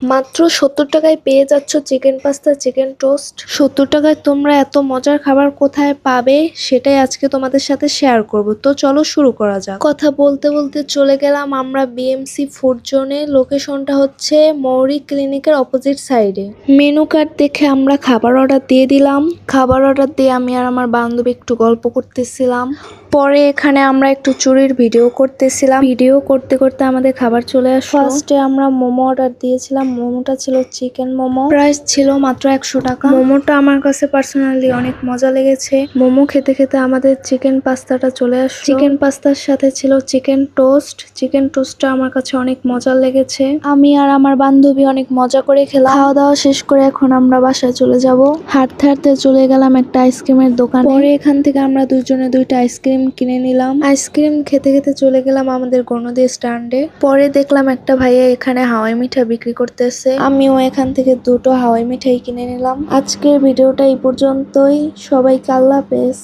মাত্র ৭০ টাকায় পেয়ে যাচ্ছ চিকেন পাস্তা, চিকেন টোস্ট। ৭০ টাকায় তোমরা এত মজার খাবার কোথায় পাবে সেটাই আজকে তোমাদের সাথে শেয়ার করব। তো চলো শুরু করা যাক। কথা বলতে বলতে চলে গেলাম আমরা বিএমসি ফুড জোনে। লোকেশনটা হচ্ছে মৌরি ক্লিনিকের অপোজিট সাইডে। মেনু কার্ড দেখে আমরা খাবার অর্ডার দিয়ে দিলাম। খাবার অর্ডার দিয়ে আমি আর আমার বান্ধবী একটু গল্প করতেছিলাম। পরে এখানে আমরা একটু চুরির ভিডিও করতেছিলাম। ভিডিও করতে করতে আমাদের খাবার চলে আসলো। ফার্স্টে আমরা মোমো অর্ডার দিয়েছিলাম। মোমোটা ছিল চিকেন মোমো। প্রাইস ছিল মাত্র 100 টাকা। মোমোটা আমার কাছে পার্সোনালি অনেক মজা লেগেছে। মোমো খেতে খেতে আমাদের চিকেন পাস্তাটা চলে আসলো। চিকেন পাস্তার সাথে ছিল চিকেন টোস্ট। চিকেন টোস্টটা আমার কাছে অনেক মজা লেগেছে। আমি আর আমার বান্ধবী অনেক মজা করে খেলাম। খাওয়া দাওয়া শেষ করে এখন আমরা বাসায় চলে যাব। হাঁটতে হাঁটতে চলে গেলাম একটা আইসক্রিমের দোকানে। পরে এখান থেকে আমরা দুজনে দুইটা আইসক্রিম কিনে নিলাম। আইসক্রিম খেতে খেতে চলে গেলাম আমাদের গণদি স্ট্যান্ডে। পরে দেখলাম একটা ভাইয়া এখানে হাওয়াই মিঠাই বিক্রি করতেছে। আমিও এখান থেকে দুটো হাওয়াই মিঠাই কিনে নিলাম। আজকের ভিডিওটা এই পর্যন্তই। সবাইকে আল্লাহ হাফেজ।